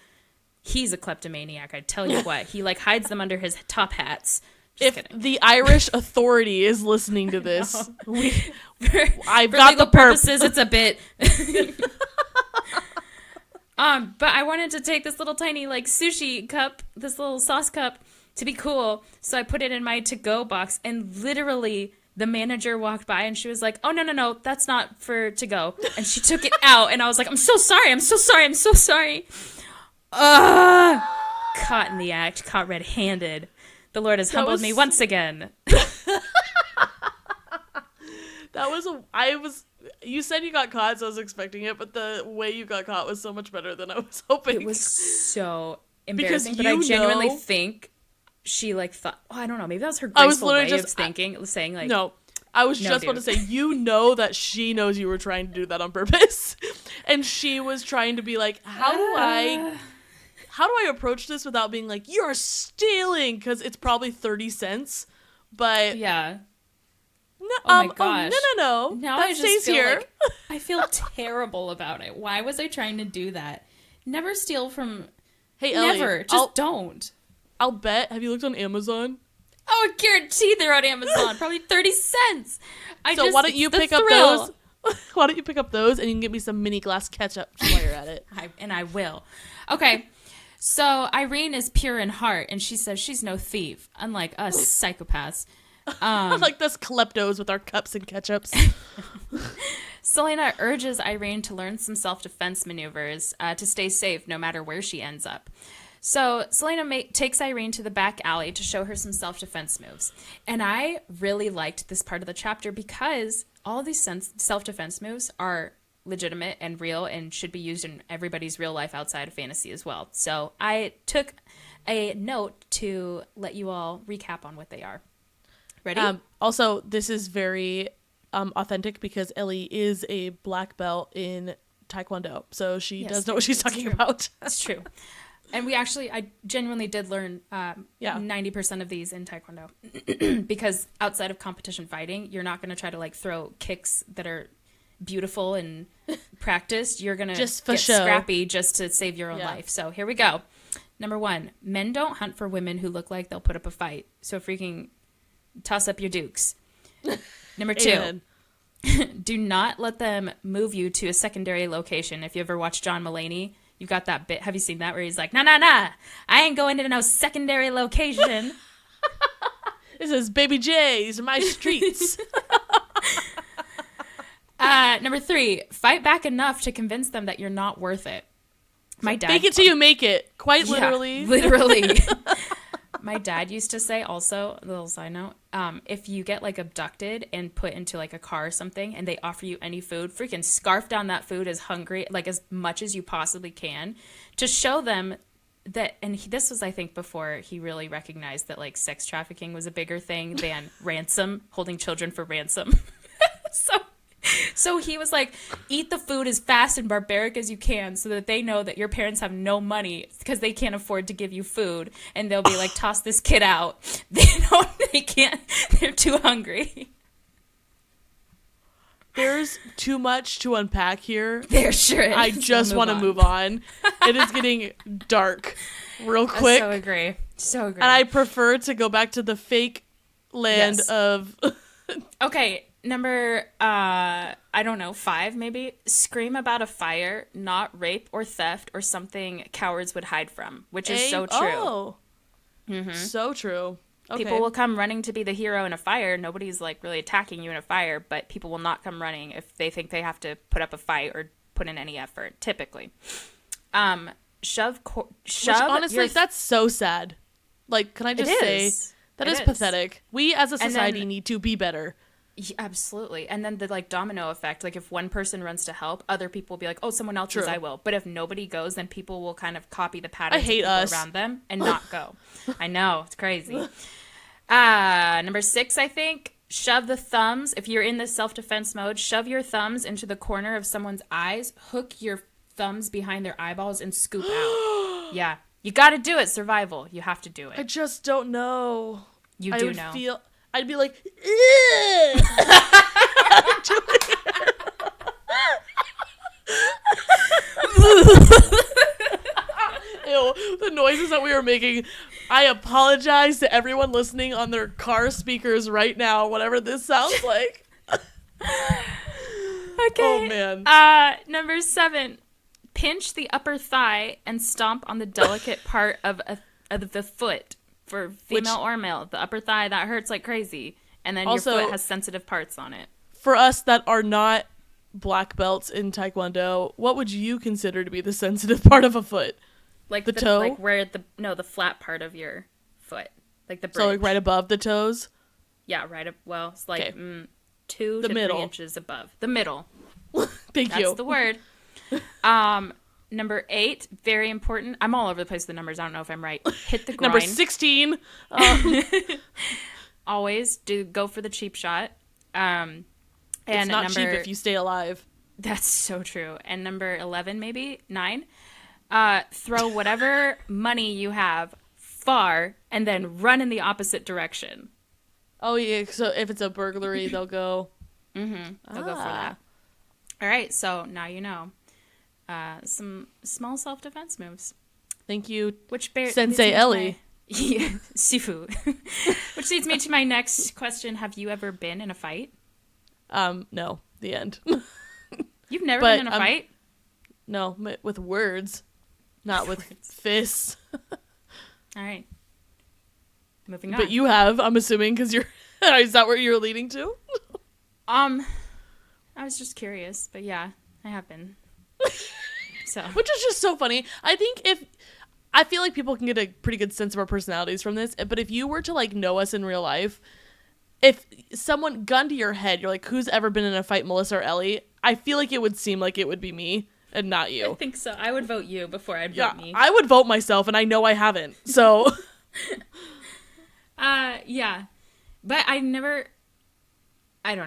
He's a kleptomaniac, I tell you what. He, like, hides them under his top hats. Just if kidding. the Irish authority is listening to this, I've for got legal the purposes, it's a bit. But I wanted to take this little tiny, like, sushi cup, this little sauce cup, to be cool. So I put it in my to-go box, and literally the manager walked by and she was like, "Oh, no, that's not for to-go." And she took it out, and I was like, I'm so sorry. Caught in the act, caught red-handed. The Lord has humbled me once again. You said you got caught, so I was expecting it, but the way you got caught was so much better than I was hoping. It was so embarrassing, but I genuinely think she, like, thought, I don't know, maybe that was her graceful way of saying, like... No, I was just about to say, that she knows you were trying to do that on purpose. And she was trying to be like, how do I approach this without being like, you're stealing? Because it's probably 30 cents. But yeah. No, oh my gosh. No. Now that I just stays feel here. like I feel terrible about it. Why was I trying to do that? Never steal from... Hey, Ellie. Never. Just don't. I'll bet. Have you looked on Amazon? Oh, I guarantee they're on Amazon. Probably 30 cents. Why don't you pick up those? Why don't you pick up those and you can get me some mini glass ketchup while you're at it? I will. Okay. So Irene is pure in heart, and she says she's no thief, unlike us psychopaths. Like us kleptos with our cups and ketchups. Celeana urges Irene to learn some self-defense maneuvers to stay safe no matter where she ends up. So Celeana takes Irene to the back alley to show her some self-defense moves. And I really liked this part of the chapter because all of these self-defense moves are legitimate and real and should be used in everybody's real life outside of fantasy as well. So I took a note to let you all recap on what they are. Ready? Also, this is very authentic because Ellie is a black belt in Taekwondo, so she does know what she's talking about. That's true. And I genuinely did learn 90% of these in Taekwondo because outside of competition fighting, you're not going to try to, like, throw kicks that are beautiful and practiced. You're going to get scrappy just to save your own life. So here we go. Number 1, men don't hunt for women who look like they'll put up a fight. So freaking toss up your dukes. Number 2, do not let them move you to a secondary location. If you ever watch John Mulaney, you got that bit. Have you seen that where he's like, nah, I ain't going to no secondary location. This is Baby J. These are my streets. Number 3, fight back enough to convince them that you're not worth it. My dad. Fake it till you make it. Quite literally. Yeah, literally. My dad used to say also, a little side note, if you get, like, abducted and put into, like, a car or something and they offer you any food, freaking scarf down that food as much as you possibly can to show them that, and this was, I think, before he really recognized that, like, sex trafficking was a bigger thing than holding children for ransom. So he was like, eat the food as fast and barbaric as you can so that they know that your parents have no money because they can't afford to give you food. And they'll be like, toss this kid out. They can't. They're too hungry. There's too much to unpack here. There sure is. I just want to move on. It is getting dark real quick. I so agree. And I prefer to go back to the fake land of... Okay. Number I don't know, 5 maybe. Scream about a fire, not rape or theft or something cowards would hide from, which is so true. Oh, so true. Okay. People will come running to be the hero in a fire. Nobody's like really attacking you in a fire, but people will not come running if they think they have to put up a fight or put in any effort, typically. Which, honestly, that's so sad. Like, can I just say, that is pathetic. We as a society need to be better. Yeah, absolutely. And then the like domino effect, like if one person runs to help, other people will be like, oh, someone else says I will. But if nobody goes, then people will kind of copy the patterns of people around them and not go. I know, it's crazy. Number 6, I think, shove the thumbs. If you're in this self-defense mode, shove your thumbs into the corner of someone's eyes, hook your thumbs behind their eyeballs and scoop out. Yeah. You got to do it. Survival. You have to do it. I just don't know. You do know. I'd be like, ew, the noises that we were making. I apologize to everyone listening on their car speakers right now, whatever this sounds like. Okay. Oh, man. Number 7. Pinch the upper thigh and stomp on the delicate part of the foot. For female or male, the upper thigh, that hurts like crazy. And then also, your foot has sensitive parts on it. For us that are not black belts in Taekwondo, what would you consider to be the sensitive part of a foot? Like the toe? Like where the flat part of your foot. Like the bridge. So like right above the toes? Yeah, right up. Well, it's like 2 to 3 inches above. The middle. Thank you. That's the word. Number 8, very important. I'm all over the place with the numbers. I don't know if I'm right. Hit the groin. Number 16. Always go for the cheap shot. And it's not cheap if you stay alive. That's so true. And number 11, maybe 9. Throw whatever money you have far and then run in the opposite direction. Oh yeah. So if it's a burglary, they'll go. They'll go for that. All right. So now you know. Some small self-defense moves. Thank you, which Sensei Ellie. Yeah, Sifu. Which leads me to my next question. Have you ever been in a fight? No. The end. You've never been in a fight? No, with words, not with fists. All right. Moving on. But you have, I'm assuming, because you're... Is that where you're leading to? I was just curious, but yeah, I have been. So. Which is just so funny. I feel like people can get a pretty good sense of our personalities from this, but if you were to like know us in real life, if someone gun to your head, you're like, who's ever been in a fight, Melissa or Ellie? I feel like it would seem like it would be me and not you. I think so. I would vote you before I'd vote me. I would vote myself, and I know I haven't. So, yeah, but I don't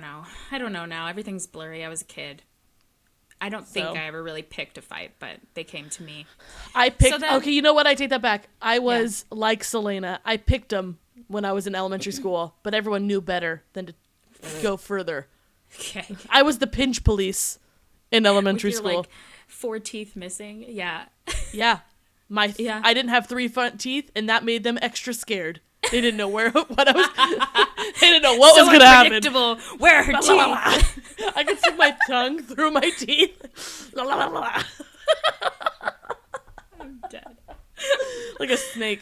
know. I don't know now. Everything's blurry. I was a kid. I don't think I ever really picked a fight, but they came to me. I picked... okay, you know what? I take that back. I was like Celeana. I picked them when I was in elementary school, but everyone knew better than to go further. Okay. I was the pinch police in elementary school. Like 4 teeth missing. Yeah. Yeah. I didn't have 3 front teeth, and that made them extra scared. They didn't know what they didn't know what was going to happen. Unpredictable. Where are her teeth? I could stick my tongue through my teeth. I'm dead. Like a snake.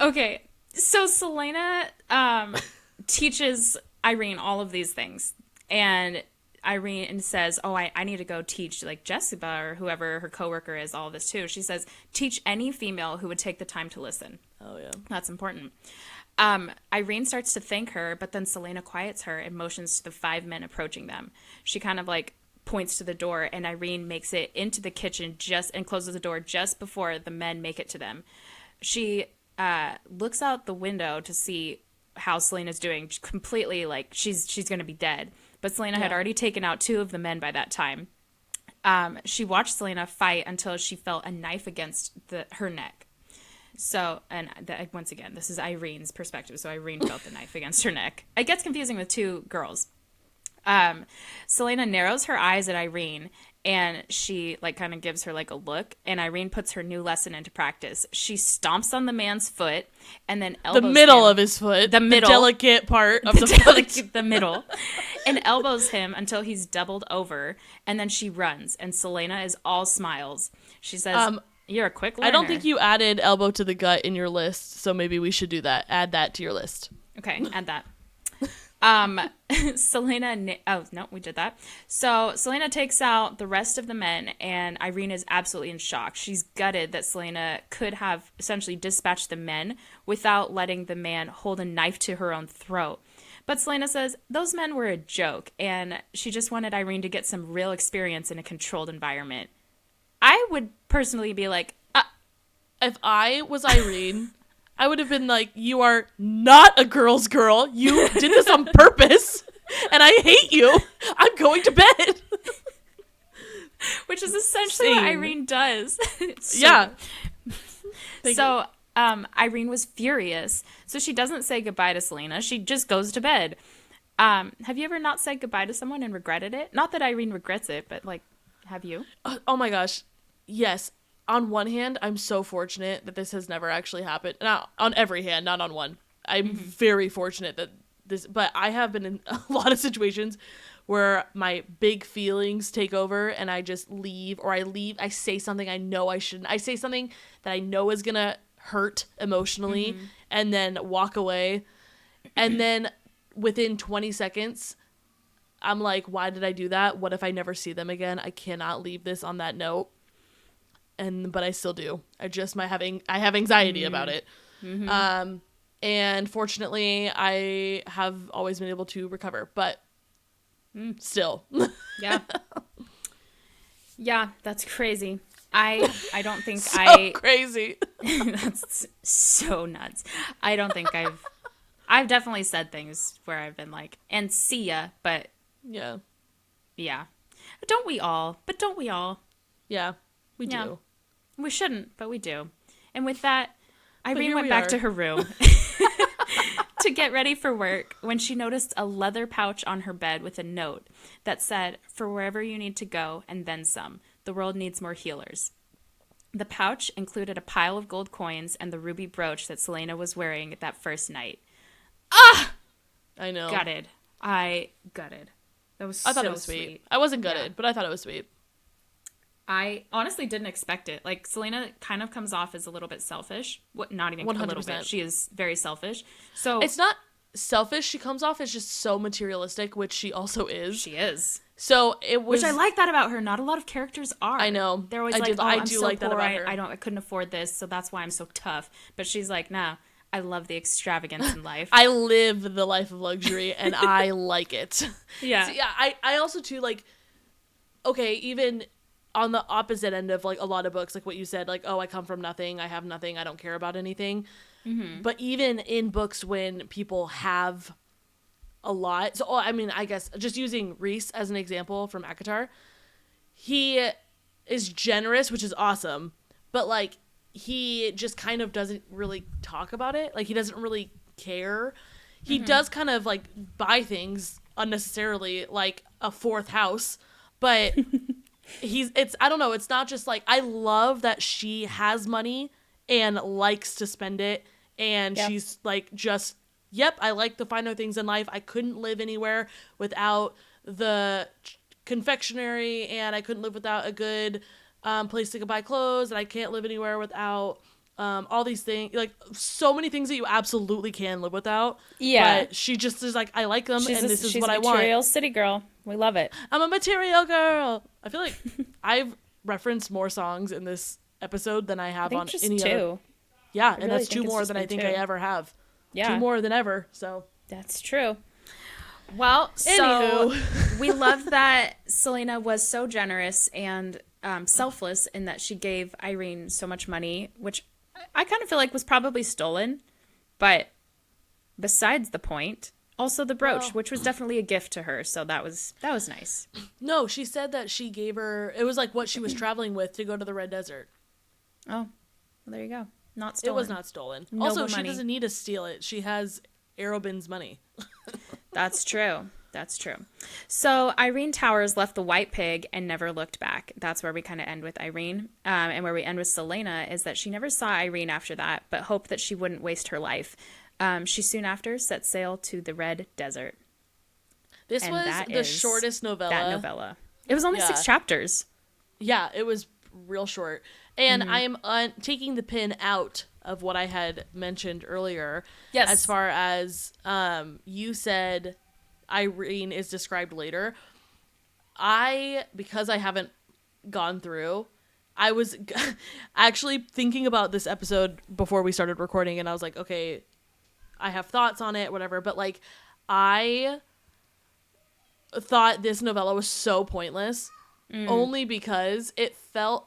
Okay. So Celeana teaches Irene all of these things. And Irene says, I need to go teach like Jessica or whoever her coworker is all this too. She says, teach any female who would take the time to listen. Oh, yeah. That's important. Irene starts to thank her, but then Celeana quiets her and motions to the 5 men approaching them. She kind of like points to the door, and Irene makes it into the kitchen and closes the door just before the men make it to them. She looks out the window to see how Celeana's doing, completely like she's going to be dead. But Celeana had already taken out 2 of the men by that time. She watched Celeana fight until she felt a knife against her neck. So, and once again, this is Irene's perspective. So Irene felt the knife against her neck. It gets confusing with 2 girls. Celeana narrows her eyes at Irene And she like kind of gives her like a look, and Irene puts her new lesson into practice. She stomps on the man's foot and then elbows the middle him. of his foot, The middle, delicate part of the foot, the middle, and elbows him until he's doubled over. And then she runs, and Celeana is all smiles. She says, "You're a quick learner." I don't think you added elbow to the gut in your list, so maybe we should do that. Add that to your list. Okay, add that. Celeana, oh no, we did that. So Celeana takes out the rest of the men, and Irene is absolutely in shock. She's gutted that Celeana could have essentially dispatched the men without letting the man hold a knife to her own throat. But Celeana says those men were a joke, and she just wanted Irene to get some real experience in a controlled environment. I would personally be like, if I was Irene, I would have been like, you are not a girl's girl. You did this on purpose, and I hate you. I'm going to bed. Which is essentially what Irene does. Yeah. So Irene was furious. So she doesn't say goodbye to Celeana. She just goes to bed. Have you ever not said goodbye to someone and regretted it? Not that Irene regrets it, but like, have you? Oh my gosh. Yes. On one hand, I'm so fortunate that this has never actually happened. Not on every hand, not on one. I'm very fortunate that this, but I have been in a lot of situations where my big feelings take over and I just leave, or I say something I know I shouldn't. I say something that I know is going to hurt emotionally and then walk away. And then within 20 seconds, I'm like, why did I do that? What if I never see them again? I cannot leave this on that note. But I still do. I have anxiety about it. And fortunately I have always been able to recover, but still. Yeah. Yeah, that's crazy. I don't think crazy. That's so nuts. I don't think I've definitely said things where I've been like, and see ya, but yeah. Don't we all? Yeah, we do. We shouldn't, but we do. And with that, Irene went back to her room to get ready for work when she noticed a leather pouch on her bed with a note that said, "For wherever you need to go, and then some. The world needs more healers." The pouch included a pile of gold coins and the ruby brooch that Celeana was wearing that first night. Ah! I know. Gutted. I gutted. That was I thought it was sweet. I wasn't gutted, but I thought it was sweet. I honestly didn't expect it. Like, Celeana kind of comes off as a little bit selfish. Not even 100%. A little bit. She is very selfish. So it's not selfish. She comes off as just so materialistic, which she also is. She is. So it was. Which I like that about her. Not a lot of characters are. I know. They're always I'm so like poor. That about her. I couldn't afford this, so that's why I'm so tough. But she's like, nah, I love the extravagance in life. I live the life of luxury, and I like it. Yeah. So, yeah. I also too like. Okay, even on the opposite end of like a lot of books, like what you said, like, oh, I come from nothing, I have nothing, I don't care about anything. But even in books when people have a lot, so I mean, I guess just using Rhys as an example from ACOTAR, he is generous, which is awesome, but like he just kind of doesn't really talk about it. Like he doesn't really care. He does kind of like buy things unnecessarily, like a fourth house, but I don't know, it's not just like, I love that she has money and likes to spend it, and she's like, just, yep, I like the finer things in life. I couldn't live anywhere without the confectionery, and I couldn't live without a good place to buy clothes, and I can't live anywhere without all these things, like so many things that you absolutely can live without. Yeah, but she just is like, I like them, and this is what I want. She's a material city girl. We love it. I'm a material girl. I feel like I've referenced more songs in this episode than I have on any other. Yeah, and that's two more than I think I ever have. Yeah, two more than ever. So that's true. Well, so we love that Celeana was so generous and selfless in that she gave Irene so much money, which I kind of feel like was probably stolen. But besides the point, also the brooch, which was definitely a gift to her, so that was nice. No, she said that she gave her, it was like what she was traveling with to go to the Red Desert. Oh, well, there you go. Not stolen. It was not stolen. Also, she doesn't need to steal it. She has Arobyn's money. That's true. That's true. So Irene Towers left the White Pig and never looked back. That's where we kind of end with Irene. And where we end with Celeana is that she never saw Irene after that, but hoped that she wouldn't waste her life. She soon after set sail to the Red Desert. This And was that the is shortest novella. That novella. It was only 6 chapters. Yeah, it was real short. And I am taking the pin out of what I had mentioned earlier. Yes. As far as you said Irene is described later. Because I haven't gone through, I was actually thinking about this episode before we started recording, and I was like, okay, I have thoughts on it, whatever. But like, I thought this novella was so pointless. Only because it felt,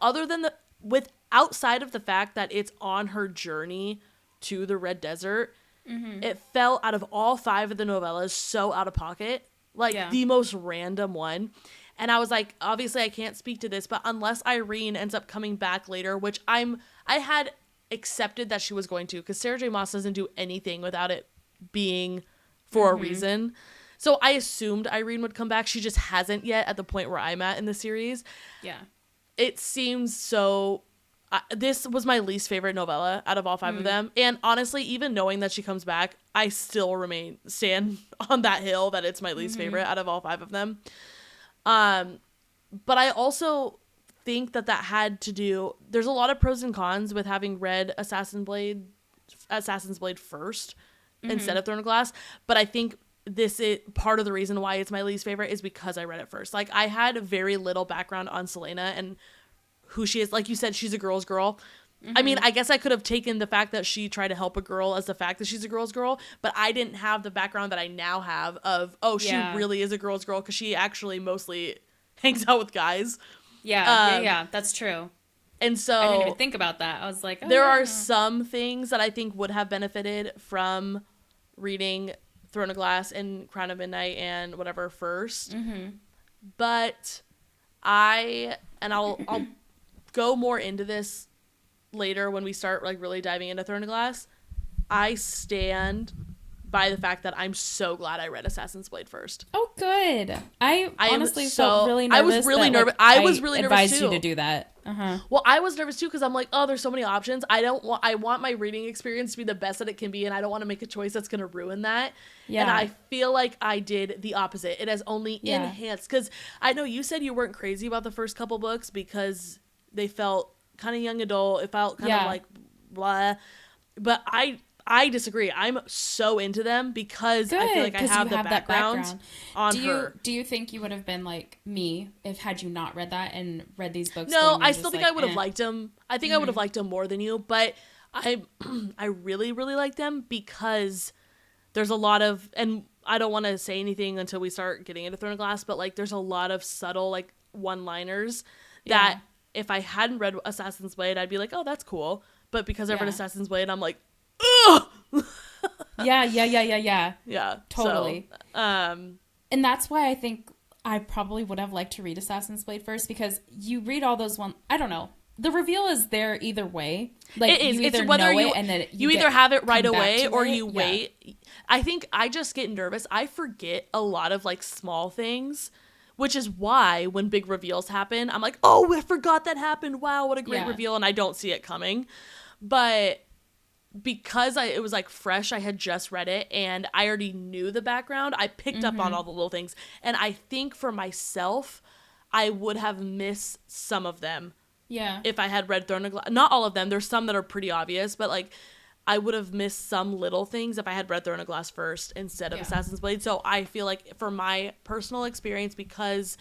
outside of the fact that it's on her journey to the Red Desert, it felt out of all 5 of the novellas so out of pocket, the most random one. And I was like, obviously I can't speak to this, but unless Irene ends up coming back later, which I had accepted that she was going to, because Sarah J. Maas doesn't do anything without it being for a reason. So I assumed Irene would come back. She just hasn't yet at the point where I'm at in the series. Yeah. It seems so... this was my least favorite novella out of all 5 of them. And honestly, even knowing that she comes back, I still stand on that hill that it's my least favorite out of all 5 of them. But I also think that had to do... There's a lot of pros and cons with having read Assassin's Blade first instead of Throne of Glass. But I think this is part of the reason why it's my least favorite is because I read it first. Like, I had very little background on Celeana and who she is. Like you said, she's a girl's girl. I mean, I guess I could have taken the fact that she tried to help a girl as the fact that she's a girl's girl, but I didn't have the background that I now have of, she really is a girl's girl, because she actually mostly hangs out with guys. Yeah, that's true. And so I didn't even think about that. I was like, there are some things that I think would have benefited from reading Throne of Glass and Crown of Midnight and whatever first. But I'll go more into this later when we start like really diving into Throne of Glass. I stand by the fact that I'm so glad I read Assassin's Blade first. Oh, good. I honestly felt really nervous. I was really nervous. I was really nervous advised too. you to do that. Well, I was nervous too because I'm like, oh, there's so many options. I want my reading experience to be the best that it can be, and I don't want to make a choice that's going to ruin that. Yeah. And I feel like I did the opposite. It has only enhanced, because I know you said you weren't crazy about the first couple books because they felt kind of young adult. It felt kind of like blah. But I disagree. I'm so into them because I feel like I have the background on her. Do you think you would have been like me had you not read that and read these books? No, I still think I would have liked them. I think I would have liked them more than you, but I really, really like them because there's a lot of, and I don't want to say anything until we start getting into Throne of Glass, but like there's a lot of subtle like one-liners that if I hadn't read Assassin's Blade, I'd be like, oh, that's cool. But because I read Assassin's Blade, I'm like, ugh! Yeah. Totally. So, and that's why I think I probably would have liked to read Assassin's Blade first, because you read all those I don't know. The reveal is there either way. Like, it is. You either it's whether know you, it and then you either have it right away or it. you wait. I think I just get nervous. I forget a lot of like small things, which is why when big reveals happen, I'm like, oh, I forgot that happened. Wow, what a great reveal. And I don't see it coming. But because it was like fresh, I had just read it and I already knew the background, I picked up on all the little things. And I think for myself, I would have missed some of them. Yeah. If I had read Throne of Glass. Not all of them. There's some that are pretty obvious, but like I would have missed some little things if I had read Throne of Glass first instead of Assassin's Blade. So I feel like for my personal experience, because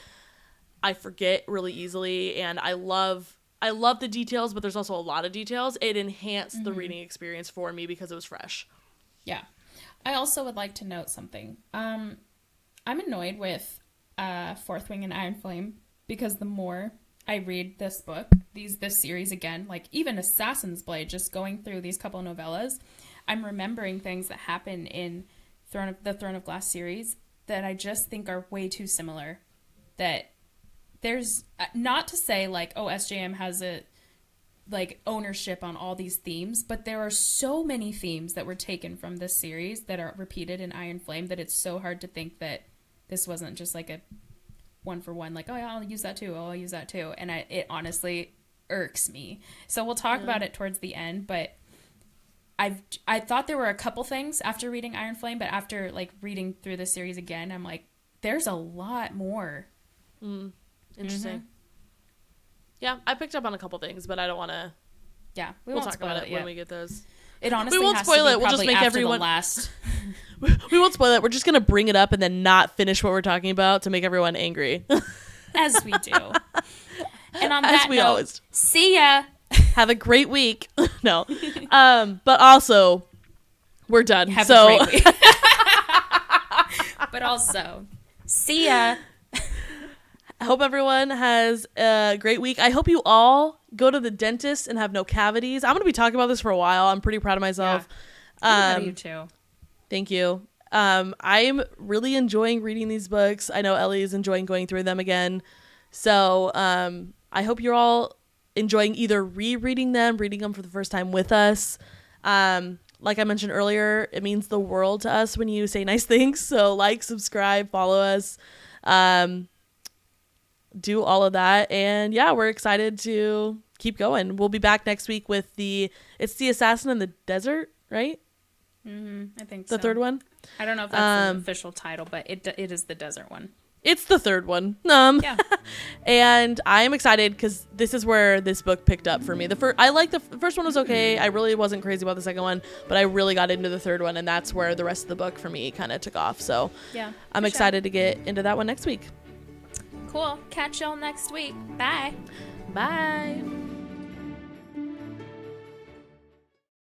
I forget really easily and I love the details, but there's also a lot of details, it enhanced the reading experience for me because it was fresh. Yeah. I also would like to note something. I'm annoyed with Fourth Wing and Iron Flame, because the more I read this book, this series again, like even Assassin's Blade, just going through these couple novellas, I'm remembering things that happen in the Throne of Glass series that I just think are way too similar. That there's not to say like, oh, SJM has a like ownership on all these themes, but there are so many themes that were taken from this series that are repeated in Iron Flame that it's so hard to think that this wasn't just like a one for one, like, oh yeah, I'll use that too. Oh, I'll use that too. And it honestly irks me. So we'll talk about it towards the end, but I thought there were a couple things after reading Iron Flame, but after like reading through the series again, I'm like, there's a lot more. Interesting. Yeah, I picked up on a couple things, but I don't want to. Yeah, we'll talk about it when we get those. It honestly we won't has spoil to be it. We'll just probably make after everyone the last. We won't spoil it. We're just gonna bring it up and then not finish what we're talking about to make everyone angry. As we do. And on that note, always see ya. Have a great week. No, but also we're done. Have so. a great week. But also, see ya. I hope everyone has a great week. I hope you all go to the dentist and have no cavities. I'm going to be talking about this for a while. I'm pretty proud of myself. I'm proud of you too. Thank you. I'm really enjoying reading these books. I know Ellie is enjoying going through them again. So I hope you're all enjoying either rereading them, reading them for the first time with us. Like I mentioned earlier, it means the world to us when you say nice things. So like, subscribe, follow us. Do all of that. And yeah, we're excited to keep going. We'll be back next week with it's the Assassin in the Desert, right? I think so. The third one? I don't know if that's the official title, but it is the desert one. It's the third one. Yeah. And I am excited because this is where this book picked up for me. I like the first one was okay. I really wasn't crazy about the second one, but I really got into the third one, and that's where the rest of the book for me kind of took off. So yeah, I'm excited to get into that one next week. Cool. Catch y'all next week. Bye. Bye.